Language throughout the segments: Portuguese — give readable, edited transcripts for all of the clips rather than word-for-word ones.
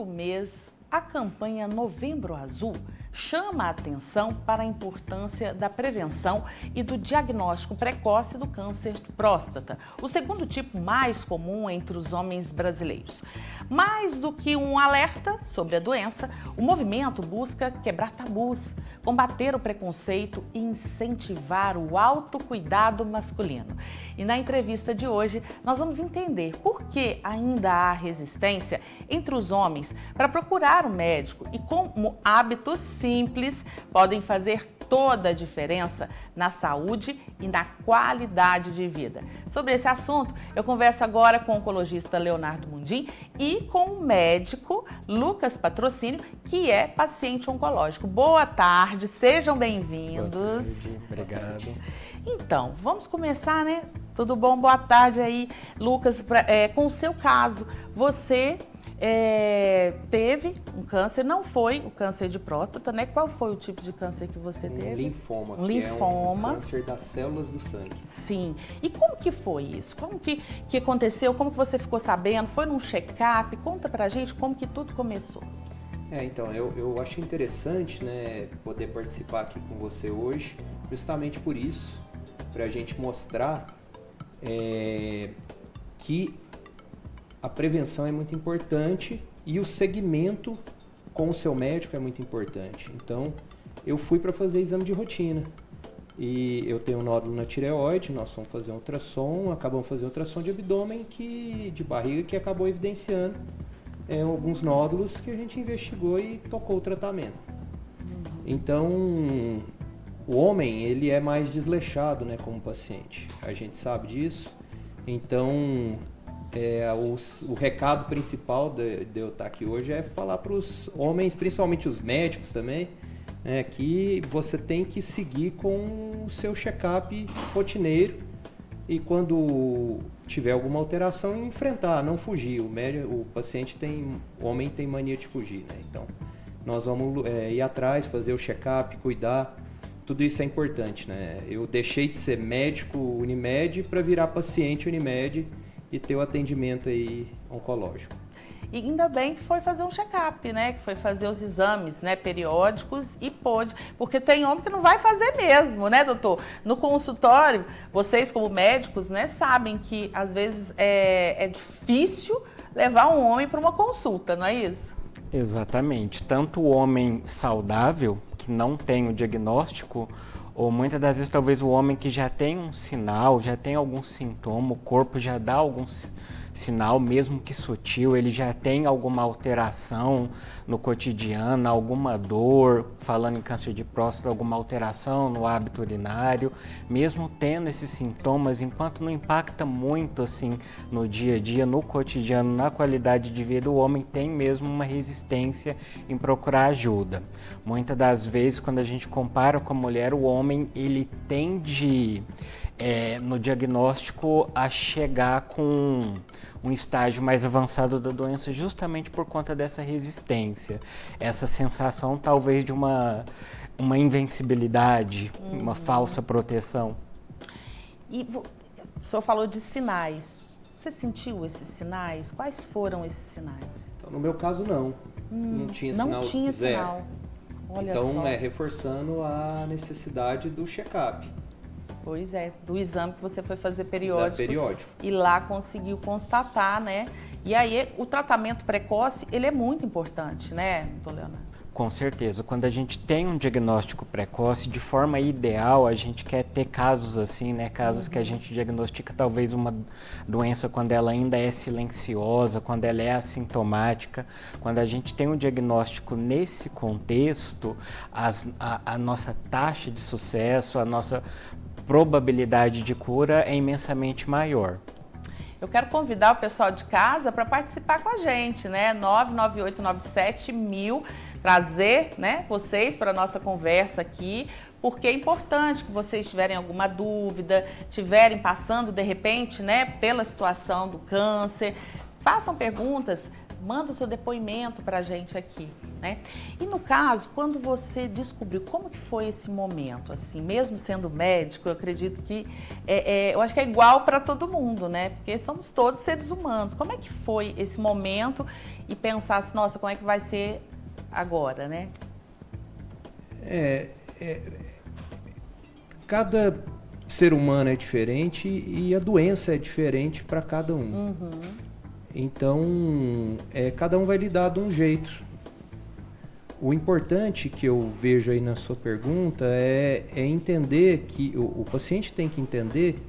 todo mês, a campanha Novembro Azul chama a atenção para a importância da prevenção e do diagnóstico precoce do câncer de próstata, o segundo tipo mais comum entre os homens brasileiros. Mais do que um alerta sobre a doença, o movimento busca quebrar tabus, combater o preconceito e incentivar o autocuidado masculino. E na entrevista de hoje, nós vamos entender por que ainda há resistência entre os homens para procurar um médico e como hábitos simples podem fazer toda a diferença na saúde e na qualidade de vida. Sobre esse assunto, eu converso agora com o oncologista Leonardo Mundim e com o médico Lucas Patrocínio, que é paciente oncológico. Boa tarde, sejam bem-vindos. Boa tarde, obrigado. Então, vamos começar, né? Tudo bom? Boa tarde aí, Lucas. Com o seu caso, você teve um câncer, não foi o câncer de próstata, né? Qual foi o tipo de câncer que você teve? Linfoma, Um que linfoma. é um câncer das células do sangue. Sim. E como que foi isso? Como que aconteceu? Como que você ficou sabendo? Foi num check-up? Conta pra gente como que tudo começou. Então, eu achei interessante, né, poder participar aqui com você hoje, justamente por isso, pra gente mostrar que a prevenção é muito importante e o segmento com o seu médico é muito importante. Então, eu fui para fazer exame de rotina e eu tenho um nódulo na tireoide, nós fomos fazer um ultrassom, acabamos fazendo um ultrassom de abdômen, de barriga, que acabou evidenciando alguns nódulos que a gente investigou e tocou o tratamento. Então, o homem, ele é mais desleixado, né, como paciente, a gente sabe disso. Então, o recado principal de eu estar aqui hoje é falar para os homens, principalmente os médicos também, que você tem que seguir com o seu check-up rotineiro e quando tiver alguma alteração, enfrentar, não fugir. O homem tem mania de fugir, né? Então, nós vamos ir atrás, fazer o check-up, cuidar. Tudo isso é importante, né? Eu deixei de ser médico Unimed para virar paciente Unimed e ter o atendimento aí oncológico. E ainda bem que foi fazer um check-up, né? Que foi fazer os exames, né, periódicos e pôde, porque tem homem que não vai fazer mesmo, né, doutor? No consultório, vocês como médicos, né, sabem que às vezes é difícil levar um homem para uma consulta, não é isso? Exatamente. Tanto o homem saudável, que não tem o diagnóstico, ou muitas das vezes talvez o homem que já tem um sinal, já tem algum sintoma, o corpo já dá algum sinal, mesmo que sutil, ele já tem alguma alteração no cotidiano, alguma dor, falando em câncer de próstata, alguma alteração no hábito urinário, mesmo tendo esses sintomas, enquanto não impacta muito assim no dia a dia, no cotidiano, na qualidade de vida, o homem tem mesmo uma resistência em procurar ajuda. Muitas das vezes, quando a gente compara com a mulher, o homem ele tende no diagnóstico a chegar com um estágio mais avançado da doença justamente por conta dessa resistência, essa sensação talvez de uma invencibilidade, uma falsa proteção. E o senhor falou de sinais. Você sentiu esses sinais? Quais foram esses sinais? Então, no meu caso, não. Não tinha sinal. Não tinha zero. sinal. Olha então, só. Reforçando a necessidade do check-up. Pois é, do exame que você foi fazer periódico. Exame periódico. E lá conseguiu constatar, né? E aí, o tratamento precoce, ele é muito importante, né, doutor Leonardo? Com certeza. Quando a gente tem um diagnóstico precoce, de forma ideal, a gente quer ter casos assim, né? Casos que a gente diagnostica talvez uma doença quando ela ainda é silenciosa, quando ela é assintomática. Quando a gente tem um diagnóstico nesse contexto, a nossa taxa de sucesso, a nossa probabilidade de cura é imensamente maior. Eu quero convidar o pessoal de casa para participar com a gente, né? 99897.000, trazer, né, vocês para a nossa conversa aqui, porque é importante que vocês tiverem alguma dúvida, tiverem passando de repente, né, pela situação do câncer, façam perguntas, manda seu depoimento para a gente aqui, né? E no caso, quando você descobriu, como que foi esse momento? Assim, mesmo sendo médico, eu acredito que, eu acho que é igual para todo mundo, né? Porque somos todos seres humanos. Como é que foi esse momento e pensar assim, nossa, como é que vai ser agora, né? Cada ser humano é diferente e a doença é diferente para cada um. Uhum. Então, cada um vai lidar de um jeito. O importante que eu vejo aí na sua pergunta é entender que o paciente tem que entender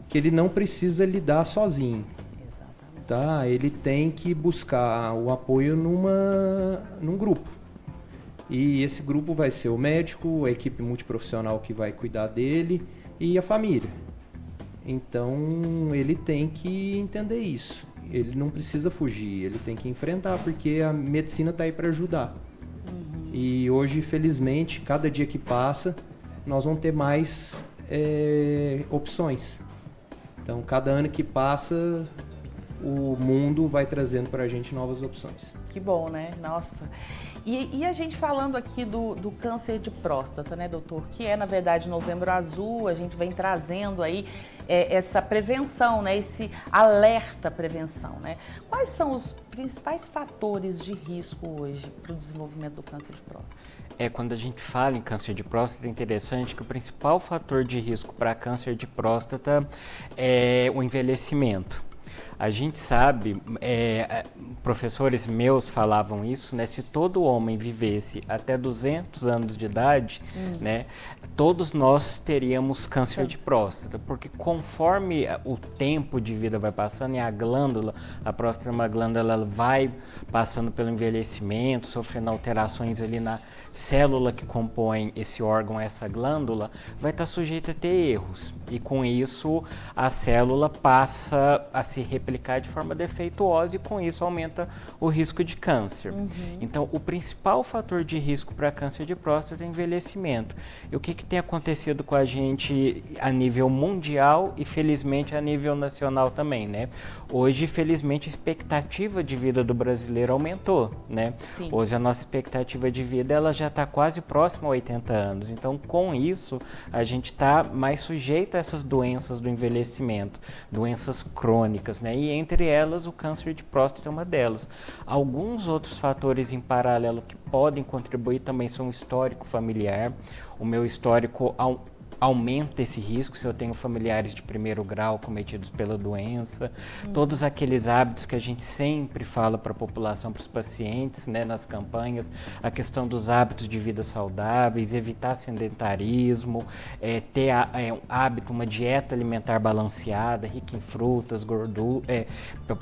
que ele não precisa lidar sozinho. Exatamente. Tá? Ele tem que buscar o apoio num grupo. E esse grupo vai ser o médico, a equipe multiprofissional que vai cuidar dele e a família. Então, ele tem que entender isso. Ele não precisa fugir, ele tem que enfrentar, porque a medicina está aí para ajudar. Uhum. E hoje, felizmente, cada dia que passa, nós vamos ter mais opções. Então, cada ano que passa, o mundo vai trazendo para a gente novas opções. Que bom, né? Nossa. E a gente falando aqui do câncer de próstata, né, doutor? Que é, na verdade, Novembro Azul, a gente vem trazendo aí essa prevenção, né? Esse alerta prevenção, né? Quais são os principais fatores de risco hoje para o desenvolvimento do câncer de próstata? Quando a gente fala em câncer de próstata, é interessante que o principal fator de risco para câncer de próstata é o envelhecimento. A gente sabe, professores meus falavam isso, né? Se todo homem vivesse até 200 anos de idade, né, todos nós teríamos câncer de próstata, porque conforme o tempo de vida vai passando e a próstata é uma glândula, ela vai passando pelo envelhecimento, sofrendo alterações ali na célula que compõe esse órgão, essa glândula, vai estar sujeita a ter erros. E com isso, a célula passa a se replicar de forma defeituosa e com isso aumenta o risco de câncer. Uhum. Então, o principal fator de risco para câncer de próstata é o envelhecimento. E o que tem acontecido com a gente a nível mundial e, felizmente, a nível nacional também, né? Hoje, felizmente, a expectativa de vida do brasileiro aumentou, né? Sim. Hoje, a nossa expectativa de vida, ela já está quase próxima a 80 anos. Então, com isso, a gente está mais sujeito a essas doenças do envelhecimento, doenças crônicas, né? E entre elas, o câncer de próstata é uma delas. Alguns outros fatores em paralelo que podem contribuir também são o histórico familiar. O meu histórico aumenta esse risco se eu tenho familiares de primeiro grau cometidos pela doença. Todos aqueles hábitos que a gente sempre fala para a população, para os pacientes, né, nas campanhas, a questão dos hábitos de vida saudáveis, evitar sedentarismo, ter um hábito, uma dieta alimentar balanceada, rica em frutas,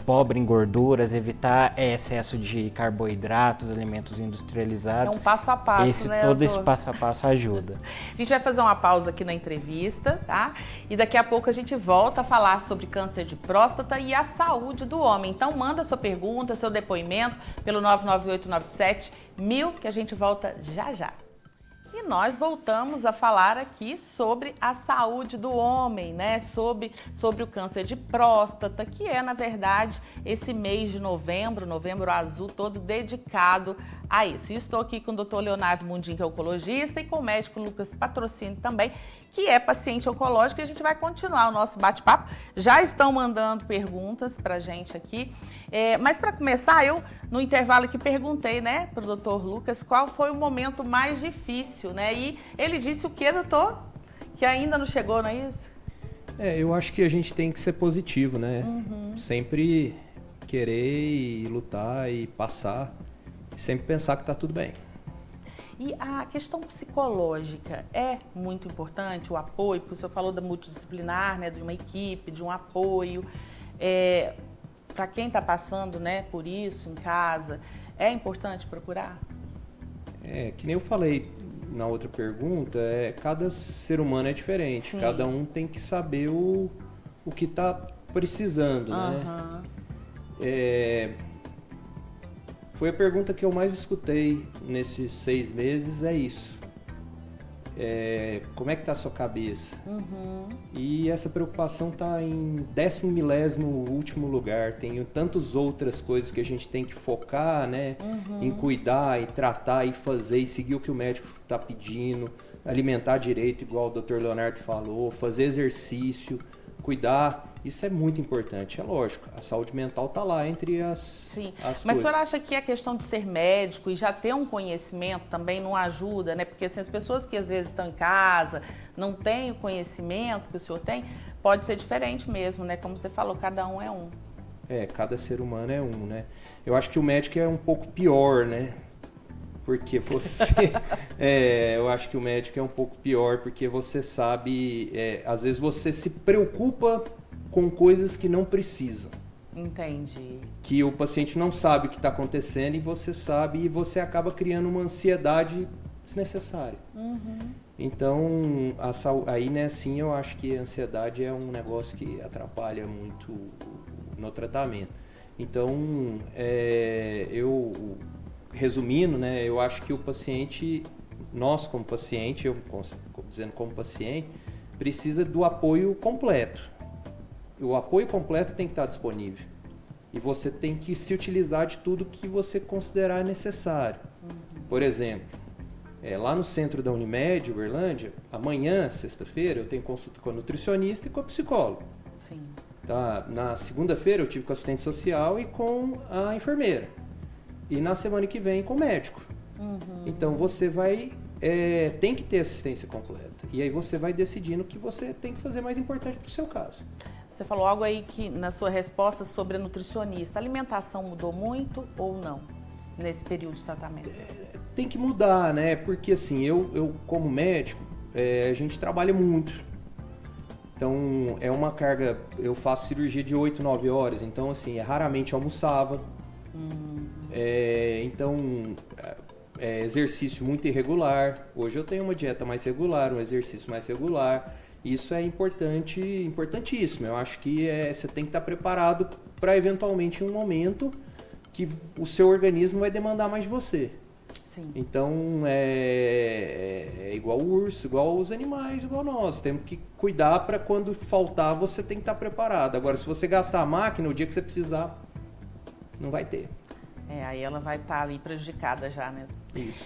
pobre em gorduras, evitar excesso de carboidratos, alimentos industrializados. É um passo a passo, né? Todo esse passo a passo ajuda. A gente vai fazer uma pausa aqui na entrevista, tá? E daqui a pouco a gente volta a falar sobre câncer de próstata e a saúde do homem. Então manda sua pergunta, seu depoimento pelo 99897-1000 que a gente volta já já. E nós voltamos a falar aqui sobre a saúde do homem, né? Sobre o câncer de próstata, que é, na verdade, esse mês de novembro, Novembro Azul, todo dedicado a isso. E estou aqui com o Dr. Leonardo Mundim, que é oncologista, e com o médico Lucas Patrocínio também, que é paciente oncológico, e a gente vai continuar o nosso bate-papo. Já estão mandando perguntas pra gente aqui, mas para começar, eu, no intervalo aqui, perguntei, né, pro Dr. Lucas, qual foi o momento mais difícil, né? E ele disse o quê, doutor? Que ainda não chegou, não é isso? Eu acho que a gente tem que ser positivo, né? Sempre querer e lutar e passar, e sempre pensar que tá tudo bem. E a questão psicológica é muito importante, o apoio, porque o senhor falou da multidisciplinar, né, de uma equipe, de um apoio. Para quem está passando, né, por isso em casa, é importante procurar? Que nem eu falei na outra pergunta, cada ser humano é diferente. Sim. Cada um tem que saber o que está precisando, né? Foi a pergunta que eu mais escutei nesses 6 meses, é isso. como é que está a sua cabeça? E essa preocupação está em 10º último lugar. Tem tantas outras coisas que a gente tem que focar, né? Em cuidar, e tratar, e fazer, e seguir o que o médico está pedindo, alimentar direito, igual o Dr. Leonardo falou, fazer exercício, cuidar. Isso é muito importante, é lógico. A saúde mental está lá entre as Mas coisas. o senhor acha que a questão de ser médico e já ter um conhecimento também não ajuda, né? Porque assim, as pessoas que às vezes estão em casa, não têm o conhecimento que o senhor tem, pode ser diferente mesmo, né? Como você falou, cada um é um. Cada ser humano é um, né? Eu acho que o médico é um pouco pior, né? Porque você... eu acho que o médico é um pouco pior, porque você sabe... às vezes você se preocupa com coisas que não precisam. Entendi. Que o paciente não sabe o que está acontecendo e você sabe, e você acaba criando uma ansiedade desnecessária. Então, aí, né, sim, eu acho que a ansiedade é um negócio que atrapalha muito no tratamento. Então, resumindo, né, eu acho que o paciente, nós como paciente, eu dizendo como paciente, precisa do apoio completo. O apoio completo tem que estar disponível. E você tem que se utilizar de tudo que você considerar necessário. Por exemplo, lá no centro da Unimed, Uberlândia, amanhã, sexta-feira, eu tenho consulta com a nutricionista e com a psicóloga. Sim. Tá? Na segunda-feira eu tive com a assistente social e com a enfermeira. E na semana que vem com o médico. Então você tem que ter assistência completa. E aí você vai decidindo o que você tem que fazer mais importante para o seu caso. Você falou algo aí que na sua resposta sobre a nutricionista. A alimentação mudou muito ou não nesse período de tratamento? Tem que mudar, né? Porque assim, eu como médico, a gente trabalha muito. Então é uma carga, eu faço cirurgia de 8, 9 horas, então assim, raramente almoçava. Então, exercício muito irregular. Hoje eu tenho uma dieta mais regular, um exercício mais regular. Isso é importantíssimo. Eu acho que você tem que estar preparado para eventualmente um momento que o seu organismo vai demandar mais de você. Sim. Então é igual o urso, igual os animais, igual nós. Temos que cuidar para quando faltar você tem que estar preparado. Agora, se você gastar a máquina, o dia que você precisar, não vai ter. Aí ela vai estar ali prejudicada já, né? Isso.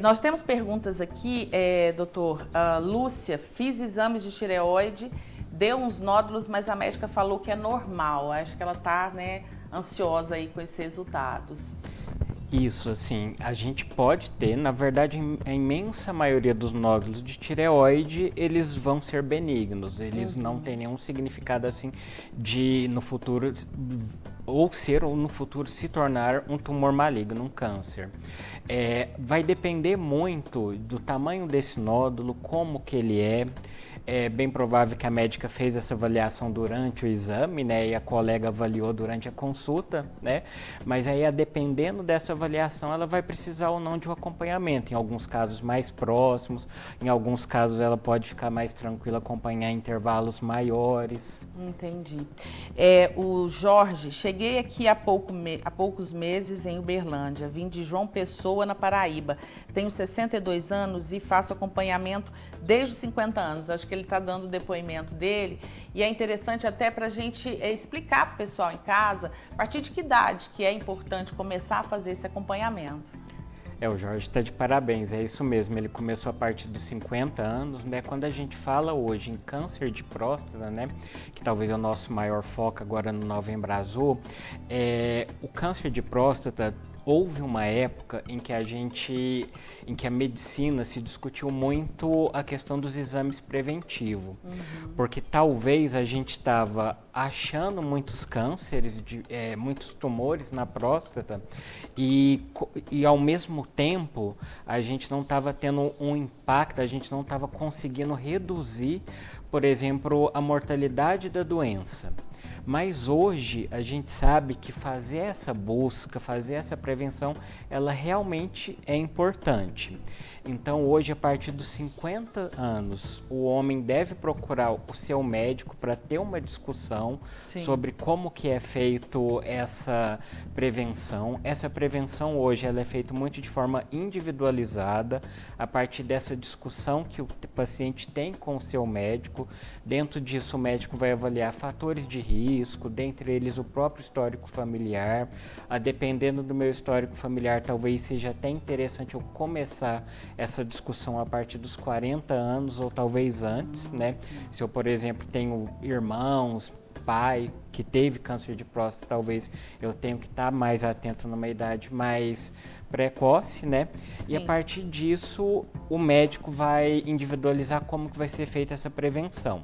Nós temos perguntas aqui, doutor. Lúcia, fiz exames de tireoide, deu uns nódulos, mas a médica falou que é normal. Acho que ela está, né, ansiosa aí com esses resultados. Isso, assim, a gente pode ter, na verdade, a imensa maioria dos nódulos de tireoide, eles vão ser benignos, eles não têm nenhum significado, assim, de no futuro, ou no futuro se tornar um tumor maligno, um câncer. Vai depender muito do tamanho desse nódulo, como que ele é. É bem provável que a médica fez essa avaliação durante o exame, né, e a colega avaliou durante a consulta, né, mas aí, dependendo dessa avaliação, ela vai precisar ou não de um acompanhamento, em alguns casos mais próximos, em alguns casos ela pode ficar mais tranquila, acompanhar em intervalos maiores. Entendi. O Jorge, cheguei aqui há poucos meses em Uberlândia, vim de João Pessoa, na Paraíba, tenho 62 anos e faço acompanhamento desde os 50 anos, acho que ele está dando o depoimento dele, e é interessante até para a gente explicar para o pessoal em casa a partir de que idade que é importante começar a fazer esse acompanhamento. O Jorge está de parabéns, é isso mesmo, ele começou a partir dos 50 anos, né? Quando a gente fala hoje em câncer de próstata, né, que talvez é o nosso maior foco agora no Novembro Azul, o câncer de próstata, houve uma época em que a medicina se discutiu muito a questão dos exames preventivos, porque talvez a gente estava achando muitos cânceres, muitos tumores na próstata e ao mesmo tempo a gente não estava tendo um impacto, a gente não estava conseguindo reduzir, por exemplo, a mortalidade da doença. Mas hoje a gente sabe que fazer essa busca, fazer essa prevenção, ela realmente é importante. Então hoje, a partir dos 50 anos, o homem deve procurar o seu médico para ter uma discussão sobre como que é feito essa prevenção. Essa prevenção hoje ela é feita muito de forma individualizada, a partir dessa discussão que o paciente tem com o seu médico. Dentro disso, o médico vai avaliar fatores de risco, dentre eles o próprio histórico familiar. Dependendo do meu histórico familiar, talvez seja até interessante eu começar essa discussão a partir dos 40 anos ou talvez antes, né? Se eu, por exemplo, tenho irmãos, pai que teve câncer de próstata, talvez eu tenha que estar mais atento numa idade mais precoce, né? E a partir disso, o médico vai individualizar como que vai ser feita essa prevenção.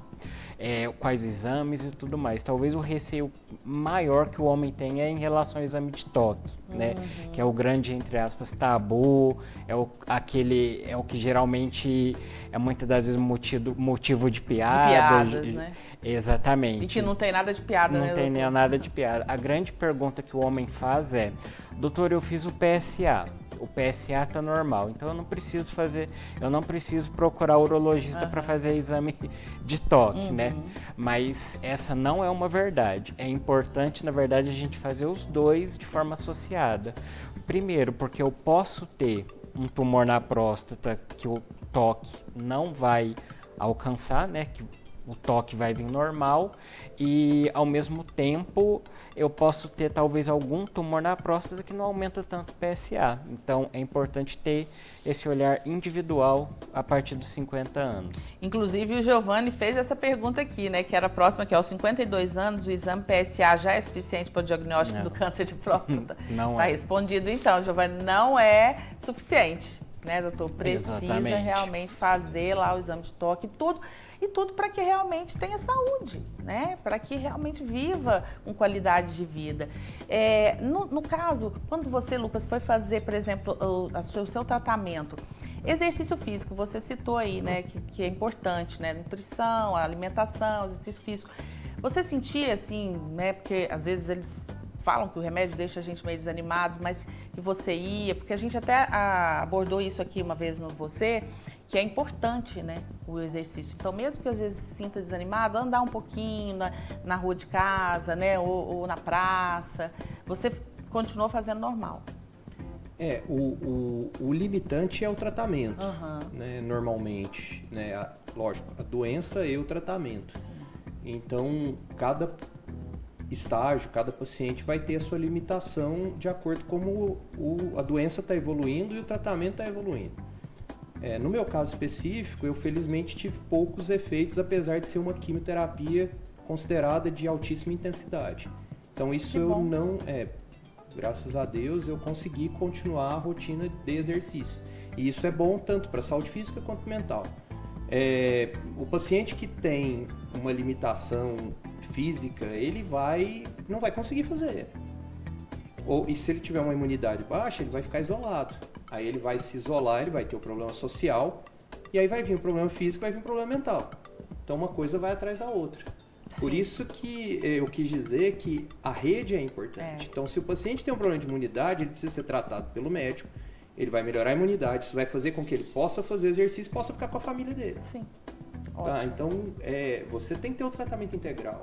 Quais exames e tudo mais. Talvez o receio maior que o homem tenha é em relação ao exame de toque, né? Que é o grande, entre aspas, tabu, é o que geralmente é muitas das vezes motivo de piada. De piadas, né? Exatamente. E que não tem nada de piada, né? Não tem nada de piada. A grande pergunta que o homem faz é: doutor, eu fiz o PSA. O PSA está normal, então eu não preciso procurar o urologista para fazer exame de toque, né? Mas essa não é uma verdade. É importante, na verdade, a gente fazer os dois de forma associada. Primeiro, porque eu posso ter um tumor na próstata que o toque não vai alcançar, né? Que o toque vai vir normal, e ao mesmo tempo eu posso ter talvez algum tumor na próstata que não aumenta tanto o PSA. Então é importante ter esse olhar individual a partir dos 50 anos. Inclusive o Giovanni fez essa pergunta aqui, né, que era próxima, que aos 52 anos o exame PSA já é suficiente para o diagnóstico do câncer de próstata? Não Tá é. respondido então, Giovanni, não é suficiente, né, doutor? Precisa Exatamente. realmente fazer lá o exame de toque e tudo para que realmente tenha saúde, né? Para que realmente viva com qualidade de vida. No caso, quando você, Lucas, foi fazer, por exemplo, o seu tratamento, exercício físico, você citou aí, né, que é importante, né? Nutrição, alimentação, exercício físico. Você sentia assim, né? Porque às vezes eles falam que o remédio deixa a gente meio desanimado, mas que você ia, porque a gente até abordou isso aqui uma vez no Você, que é importante, né, o exercício. Então, mesmo que às vezes se sinta desanimado, andar um pouquinho na rua de casa, né, ou na praça, você continuou fazendo normal. O limitante é o tratamento, né, normalmente, né, lógico, a doença e o tratamento. Então, cada estágio, cada paciente vai ter a sua limitação de acordo com como a doença está evoluindo e o tratamento está evoluindo. No meu caso específico, eu felizmente tive poucos efeitos, apesar de ser uma quimioterapia considerada de altíssima intensidade. Então isso graças a Deus, eu consegui continuar a rotina de exercício. E isso é bom tanto para a saúde física quanto mental. O paciente que tem uma limitação física, ele não vai conseguir fazer. E se ele tiver uma imunidade baixa, ele vai ficar isolado. Aí ele vai se isolar, ele vai ter o problema social, e aí vai vir o problema físico, vai vir o problema mental. Então uma coisa vai atrás da outra. Sim. Por isso que eu quis dizer que a rede é importante. Então se o paciente tem um problema de imunidade, ele precisa ser tratado pelo médico, ele vai melhorar a imunidade, isso vai fazer com que ele possa fazer exercício e possa ficar com a família dele. Sim. Tá? Então, você tem que ter o tratamento integral.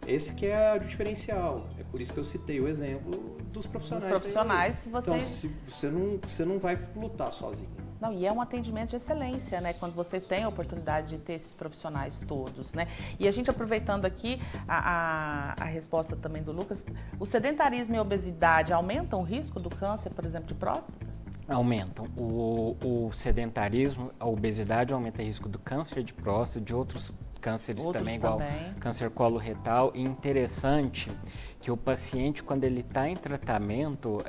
Esse que é o diferencial. É por isso que eu citei o exemplo dos profissionais. Dos profissionais que vocês... Então, você não vai lutar sozinho. Não, e é um atendimento de excelência, né? Quando você tem a oportunidade de ter esses profissionais todos, né? E a gente aproveitando aqui a resposta também do Lucas, o sedentarismo e a obesidade aumentam o risco do câncer, por exemplo, de próstata? Aumentam. O sedentarismo, a obesidade aumenta o risco do câncer de próstata, de outros cânceres também, igual câncer coloretal. E interessante que o paciente, quando ele está em tratamento,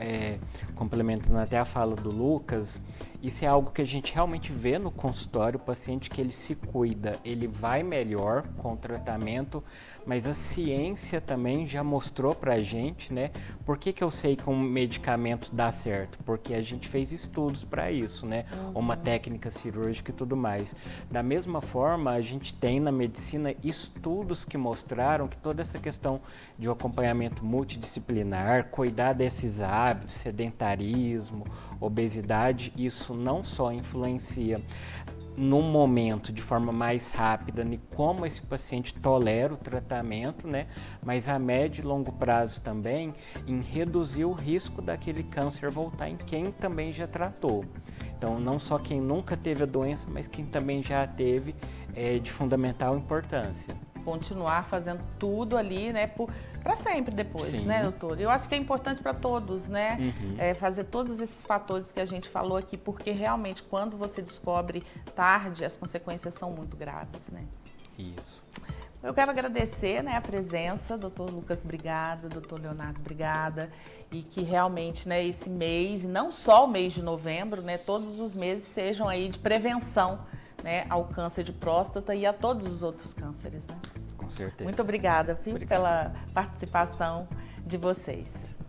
complementando até a fala do Lucas, isso é algo que a gente realmente vê no consultório. O paciente que ele se cuida, ele vai melhor com o tratamento, mas a ciência também já mostrou pra gente, né? Por que eu sei que um medicamento dá certo? Porque a gente fez estudos para isso, né? Uma técnica cirúrgica e tudo mais. Da mesma forma, a gente tem na medicina medicina estudos que mostraram que toda essa questão de um acompanhamento multidisciplinar, cuidar desses hábitos, sedentarismo, obesidade, isso não só influencia num momento de forma mais rápida em como esse paciente tolera o tratamento, né? Mas a médio e longo prazo também em reduzir o risco daquele câncer voltar em quem também já tratou. Então, não só quem nunca teve a doença, mas quem também já teve, é de fundamental importância. Continuar fazendo tudo ali, né, para sempre depois, Sim. né, doutor? Eu acho que é importante para todos, né, Uhum. fazer todos esses fatores que a gente falou aqui, porque realmente quando você descobre tarde, as consequências são muito graves, né? Isso. Eu quero agradecer, né, a presença, doutor Lucas, obrigada, doutor Leonardo, obrigada, e que realmente, né, esse mês, e não só o mês de novembro, né, todos os meses sejam aí de prevenção, né, ao câncer de próstata e a todos os outros cânceres, né? Com certeza. Muito obrigada, Obrigado. pela participação de vocês.